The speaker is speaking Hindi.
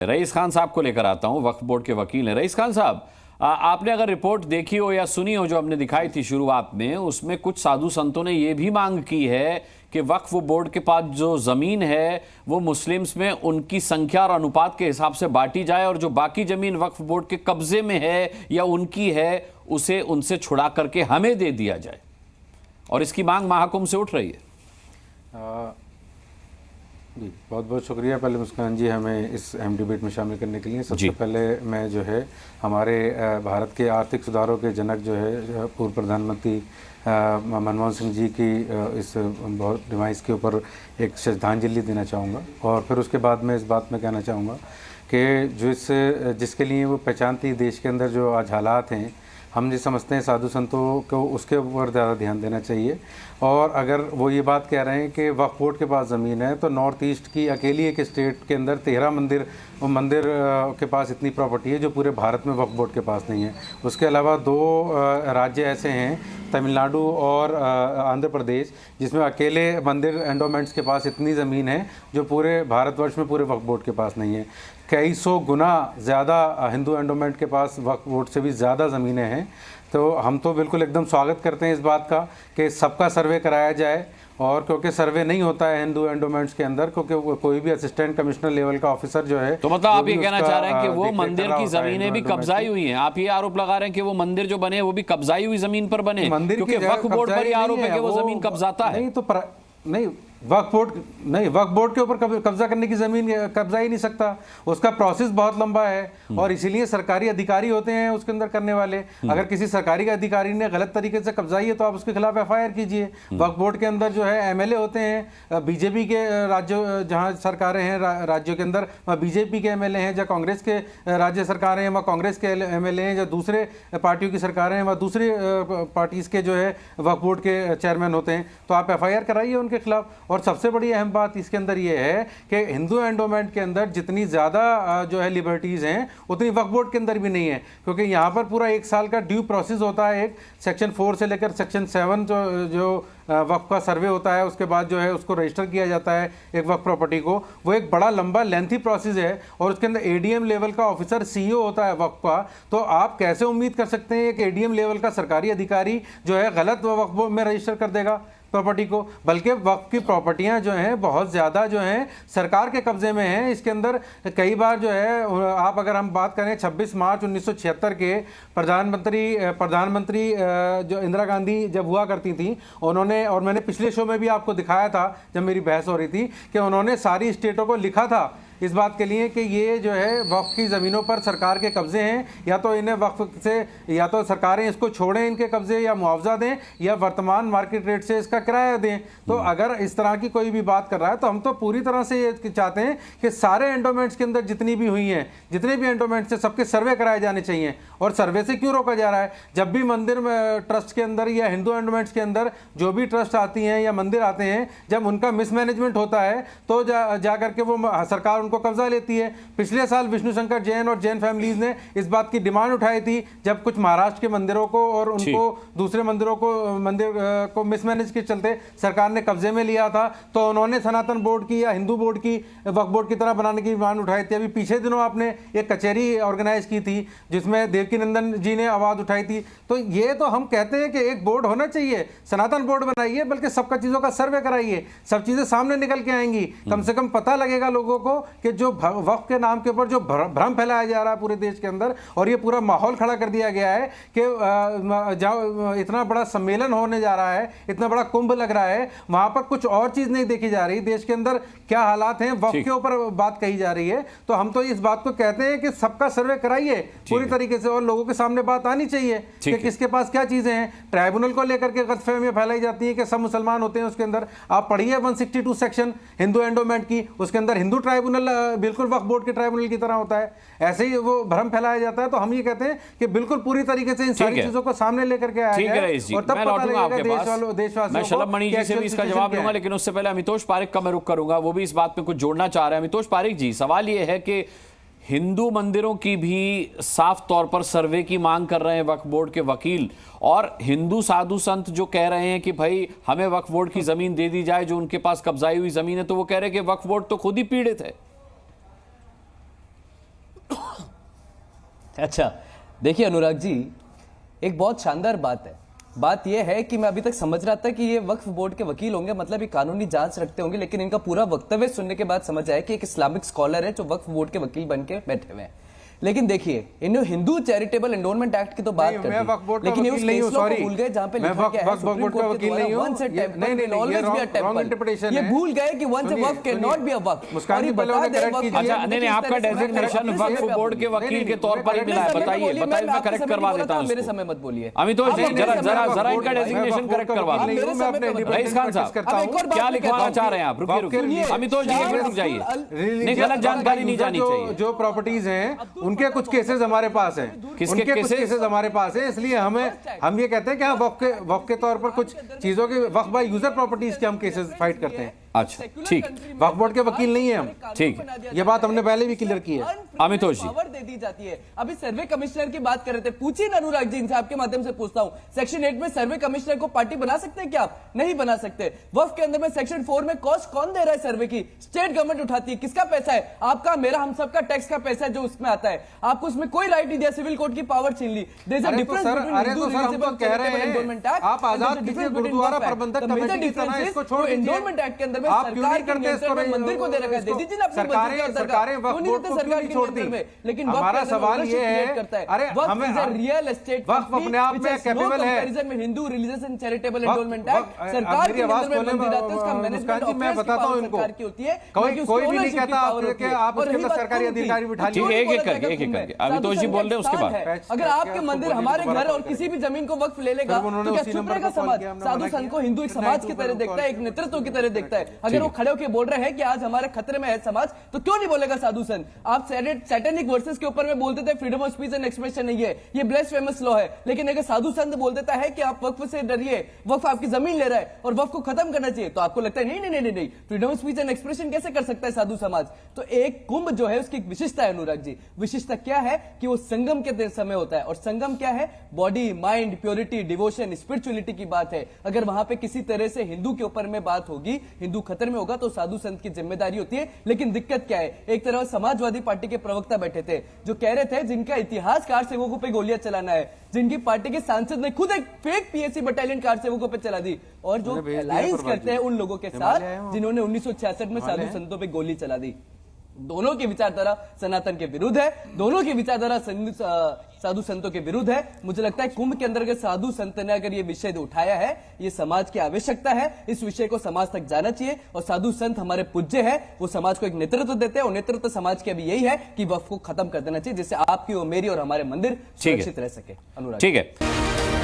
रईस खान साहब को लेकर आता हूं, वक्फ बोर्ड के वकील हैं। रईस खान साहब, आपने अगर रिपोर्ट देखी हो या सुनी हो जो हमने दिखाई थी शुरुआत में, उसमें कुछ साधु संतों ने यह भी मांग की है कि वक्फ बोर्ड के पास जो जमीन है वो मुस्लिम्स में उनकी संख्या और अनुपात के हिसाब से बांटी जाए और जो बाकी जमीन वक्फ बोर्ड के कब्जे में है या उनकी है उसे उनसे छुड़ा करके हमें दे दिया जाए, और इसकी मांग महाकुंभ से उठ रही है। जी बहुत बहुत शुक्रिया पहले मुस्कान जी हमें इस अहम डिबेट में शामिल करने के लिए। सबसे पहले मैं जो है हमारे भारत के आर्थिक सुधारों के जनक जो है पूर्व प्रधानमंत्री मनमोहन सिंह जी की इस बहुत डिवाइस के ऊपर एक श्रद्धांजलि देना चाहूँगा, और फिर उसके बाद मैं इस बात में कहना चाहूँगा कि जिसके लिए वो पहचानती देश के अंदर जो आज हालात हैं, हम जो समझते हैं साधु संतों को उसके ऊपर ज़्यादा ध्यान देना चाहिए। और अगर वो ये बात कह रहे हैं कि वक्फ बोर्ड के पास ज़मीन है, तो नॉर्थ ईस्ट की अकेली एक स्टेट के अंदर 13 मंदिर के पास इतनी प्रॉपर्टी है जो पूरे भारत में वक्फ बोर्ड के पास नहीं है। उसके अलावा 2 राज्य ऐसे हैं, तमिलनाडु और आंध्र प्रदेश, जिसमें अकेले मंदिर एंडोमेंट्स के पास इतनी ज़मीन है जो पूरे भारतवर्ष में पूरे वक्फ बोर्ड के पास नहीं है। कई सौ गुना ज़्यादा हिंदू एंडोमेंट के पास वक्फ बोर्ड से भी ज़्यादा ज़मीनें हैं। तो हम तो बिल्कुल एकदम स्वागत करते हैं इस बात का कि सबका सर्वे कराया जाए, और क्योंकि सर्वे नहीं होता है हिंदू एंडोमेंट्स के अंदर, क्योंकि कोई भी असिस्टेंट कमिश्नर लेवल का ऑफिसर जो है, तो मतलब आप ये कहना चाह रहे हैं कि वो मंदिर की जमीनें भी कब्जाई हुई हैं। आप ये आरोप लगा रहे हैं कि वो मंदिर जो बने वो भी कब्जाई हुई जमीन पर बने, क्योंकि वक्फ बोर्ड पर आरोप है कि वो जमीन कब्जाता है। नहीं, वक्फ बोर्ड के ऊपर कब्जा करने की जमीन कब्जा ही नहीं सकता, उसका प्रोसेस बहुत लंबा है, और इसीलिए सरकारी अधिकारी होते हैं उसके अंदर करने वाले। अगर किसी सरकारी अधिकारी ने गलत तरीके से कब्जाई है तो आप उसके खिलाफ FIR कीजिए। वक्फ बोर्ड के अंदर जो है MLA होते हैं, बीजेपी के राज्यों जहाँ सरकारें हैं राज्यों के अंदर वहाँ बीजेपी के MLA हैं, जहाँ कांग्रेस के राज्य सरकारें हैं वहाँ कांग्रेस के MLA हैं, जहाँ दूसरे पार्टियों की सरकारें हैं वहाँ दूसरी पार्टीज के जो है वक्फ बोर्ड के चेयरमैन होते हैं। तो आप FIR कराइए उनके खिलाफ। और सबसे बड़ी अहम बात इसके अंदर ये है कि हिंदू एंडोमेंट के अंदर जितनी ज़्यादा जो है लिबर्टीज़ हैं उतनी वक्फ बोर्ड के अंदर भी नहीं है, क्योंकि यहाँ पर पूरा 1 साल का ड्यू प्रोसेस होता है। एक सेक्शन 4 से लेकर सेक्शन 7 जो वक्फ का सर्वे होता है, उसके बाद जो है उसको रजिस्टर किया जाता है एक वक्फ प्रॉपर्टी को, वो एक बड़ा लंबा लेंथी प्रोसेस है, और उसके अंदर ADM लेवल का ऑफिसर CEO होता है वक्फ का। तो आप कैसे उम्मीद कर सकते हैं कि ADM लेवल का सरकारी अधिकारी जो है गलत वक्फ में रजिस्टर कर देगा प्रॉपर्टी को? बल्कि वक्फ की प्रॉपर्टियां जो हैं बहुत ज़्यादा जो हैं सरकार के कब्जे में हैं। इसके अंदर कई बार जो है आप अगर हम बात करें 26 मार्च 1976 के प्रधानमंत्री जो इंदिरा गांधी जब हुआ करती थी, उन्होंने, और मैंने पिछले शो में भी आपको दिखाया था जब मेरी बहस हो रही थी, कि उन्होंने सारी स्टेटों को लिखा था इस बात के लिए कि ये जो है वक्फ की ज़मीनों पर सरकार के कब्जे हैं, या तो इन्हें वक्फ से, या तो सरकारें इसको छोड़ें इनके कब्जे, या मुआवजा दें, या वर्तमान मार्केट रेट से इसका किराया दें। तो अगर इस तरह की कोई भी बात कर रहा है तो हम तो पूरी तरह से ये चाहते हैं कि सारे एंडोमेंट्स के अंदर जितनी भी हुई हैं, जितने भी एंडोमेंट्स हैं, सबके सर्वे कराए जाने चाहिए। और सर्वे से क्यों रोका जा रहा है? जब भी मंदिर ट्रस्ट के अंदर या हिंदू एंडोमेंट्स के अंदर जो भी ट्रस्ट आती हैं या मंदिर आते हैं, जब उनका मिसमैनेजमेंट होता है तो जा करके वो सरकार को कब्जा लेती है। पिछले साल विष्णु शंकर जैन और जैन फैमिलीज ने इस बात की डिमांड उठाई थी, जब कुछ महाराष्ट्र के मंदिरों को और उनको दूसरे मंदिर को मिसमैनेज के चलते सरकार ने कब्जे में लिया था, तो उन्होंने सनातन बोर्ड की या हिंदू बोर्ड की वक्फ बोर्ड की तरह बनाने की डिमांड उठाई थी। अभी पिछले दिनों आपने एक कचहरी ऑर्गेनाइज की थी जिसमें देवकीनंदन जी ने आवाज उठाई थी। तो ये तो हम कहते हैं कि एक बोर्ड होना चाहिए, सनातन बोर्ड बनाइए, बल्कि सबका चीजों का सर्वे कराइए, सब चीजें सामने निकल के आएंगी। कम से कम पता लगेगा लोगों को कि जो वक्फ के नाम के ऊपर जो भ्रम फैलाया जा रहा है पूरे देश के अंदर, और ये पूरा माहौल खड़ा कर दिया गया है कि जहाँ इतना बड़ा सम्मेलन होने जा रहा है, इतना बड़ा कुंभ लग रहा है, वहां पर कुछ और चीज नहीं देखी जा रही, देश के अंदर क्या हालात हैं वक्फ के ऊपर बात कही जा रही है। तो हम तो इस बात को कहते हैं कि सबका सर्वे कराइए पूरी तरीके से, और लोगों के सामने बात आनी चाहिए कि किसके पास क्या चीजें हैं। ट्राइब्यूनल को लेकर के गलतफहमियां फैलाई जाती है कि सब मुसलमान होते हैं, उसके अंदर आप पढ़िए 162 सेक्शन हिंदू एंडोमेंट की, उसके अंदर हिंदू ट्राइब्यूनल बिल्कुल वक्फ बोर्ड के ट्राइब्यूनल की तरह होता है, ऐसे ही वो भ्रम फैलाया जाता है। तो हम ये कहते हैं कि बिल्कुल पूरी तरीके से इन सारी चीजों को सामने लेकर के आया जाए, और तब पता लगेगा देशवासियों। मैं शलभ मणि जी से भी इसका जवाब दूंगा, लेकिन उससे पहले अमितोष पारिक का मैं रुख करूंगा, वो भी इस बात पे कुछ जोड़ना चाह रहे हैं। अमितोष पारिक जी, सवाल ये है कि हिंदू मंदिरों की भी साफ तौर पर सर्वे की मांग कर रहे हैं वक्फ बोर्ड के वकील, और हिंदू साधु संत जो कह रहे हैं कि भाई हमें वक्फ बोर्ड की जमीन दे दी जाए जो उनके पास कब्जाई हुई जमीन है, तो वो कह रहे हैं कि वक्फ बोर्ड तो खुद ही पीड़ित है। अच्छा, देखिए अनुराग जी, एक बहुत शानदार बात है। बात यह है कि मैं अभी तक समझ रहा था कि ये वक्फ बोर्ड के वकील होंगे, मतलब ये कानूनी जांच रखते होंगे, लेकिन इनका पूरा वक्तव्य सुनने के बाद समझ आया कि एक इस्लामिक स्कॉलर है जो वक्फ बोर्ड के वकील बन के बैठे हुए हैं। लेकिन देखिए, इन्होंने हिंदू चैरिटेबल एंडोमेंट एक्ट की तो बात कर दी, लेकिन ये उस केस लॉ को भूल गए जहां पे लिखा गया है सुप्रीम कोर्ट के द्वारा once a temple will always be a temple. ये भूल गए कि वंस अ वक्फ कैन नॉट बी अ वक्फ। और ये बता दे वक्फ, अच्छा नहीं, आपका डेजिग्नेशन वक्फ बोर्ड के वकील के तौर पर ही मिला है, बताइए बताइए, मैं करेक्ट करवा देता हूं। मेरे समय मत बोलिए अमितोष जी, जरा इनका डेजिग्नेशन करेक्ट करवा दीजिए। रईस खान साहब, क्या लिखवाना चाह रहे हैं आप? रुकिए अमितोष जी, एक मिनट रुक जाइए, नहीं गलत जानकारी नहीं जानी चाहिए। जो प्रॉपर्टीज हैं उनके कुछ केसेस हमारे पास हैं, किसके कुछ केसेस हमारे पास हैं, इसलिए हम ये कहते हैं कि वक्फ के तौर पर कुछ चीजों के वक्फ बाय यूजर प्रॉपर्टीज के हम केसेस फाइट करते हैं। अच्छा ठीक, वक्फ बोर्ड के वकील नहीं है हम, ठीक, ये बात हमने पहले भी क्लियर की है। अमितोष जी, पावर दे दी जाती है। अभी सर्वे कमिश्नर की बात कर रहे थे, पूछिए ना अनुराग जी, इनसे आपके माध्यम से पूछता हूं, सेक्शन 8 में सर्वे कमिश्नर को पार्टी बना सकते हैं क्या आप? नहीं बना सकते। वक्फ के अंदर में सेक्शन 4 में कॉस्ट कौन दे रहा है सर्वे की? स्टेट गवर्नमेंट उठाती है। किसका पैसा है? आपका, मेरा, हम सबका टैक्स का पैसा है जो उसमें आता है। आपको उसमें कोई राइट नहीं दिया, सिविल कोड की पावर छीन ली। There is a difference between Hindu religious कह रहे हैं आप आजाद कीजिए गुरुद्वारा प्रबंधक कमेटी की तरह इसको छोड़ दीजिए। एंडोमेंट एक्ट के अंदर में सरकार मंदिर को दे रखा है, दे दीजिए ना अपनी सरकारें वक्फ बोर्ड को क्यों नहीं छोड़ती? लेकिन हमारा सवाल ये है, अरे हमें रियल एस्टेट वक्फ अपने आप में कैपेबल है। में Hindu religious and charitable endowment act सरकार की आवाज को मैं बताता हूं इनको, कोई भी नहीं कहता आप उसके अंदर सरकारी अधिकारी बिठा लीजिए। एक एक करके अमितोष जी बोल रहे हैं, उसके बाद अगर आपके मंदिर हमारे घर और किसी भी जमीन को वक्फ ले लेगा तो क्या चुप रहेगा समाज? साधु संत को हिंदू एक समाज की तरह देखता है, एक नेतृत्व की तरह देखता है। अगर वो खड़े होकर बोल रहे हैं कि आज हमारे खतरे में है समाज, तो क्यों नहीं बोलेगा साधु संत? आप सैटेनिक वर्सेस के ऊपर में बोलते थे freedom of speech and expression नहीं है, ये ब्लेसफेमस लॉ है। लेकिन अगर साधु संत बोल देता है कि आप वक्फ से डरिए, वक्फ आपकी जमीन ले रहा है और वक्फ को खत्म करना चाहिए, तो आपको लगता है नहीं नहीं नहीं नहीं, freedom of speech and expression कैसे कर सकता है साधु समाज? तो एक कुंभ जो है उसकी एक विशेषता है अनुराग जी। विशेषता क्या है कि वो संगम के समय होता है, और संगम क्या है? Body, mind, purity, devotion, spirituality की बात है। अगर वहां पे किसी तरह से हिंदू के ऊपर में बात होगी, हिंदू खतरे में होगा, तो साधु संत की जिम्मेदारी होती है। लेकिन दिक्कत क्या है? एक तरफ समाजवादी पार्टी के प्रवक्ता बैठे थे जो कह रहे थे जिनका इतिहास कार सेवकों पे गोलियां चलाना है, जिनकी पार्टी के सांसद ने खुद एक फेक पीएससी बटालियन कार सेवकों पे चला दी, और जो अलायंस करते हैं उन लोगों के साथ जिन्होंने 1966 में साधु संतों पे गोली चला दी। दोनों की विचारधारा सनातन के विरुद्ध है, दोनों की विचारधारा साधु संतों के विरुद्ध है। मुझे लगता है कुंभ के अंदर के साधु संत ने अगर ये विषय उठाया है, ये समाज की आवश्यकता है, इस विषय को समाज तक जाना चाहिए। और साधु संत हमारे पूज्य है, वो समाज को एक नेतृत्व देते हैं, और नेतृत्व समाज के अभी यही है कि वक्फ को खत्म कर देना चाहिए, जिससे आपकी और मेरी और हमारे मंदिर सुरक्षित रह सके। अनुराग, ठीक है।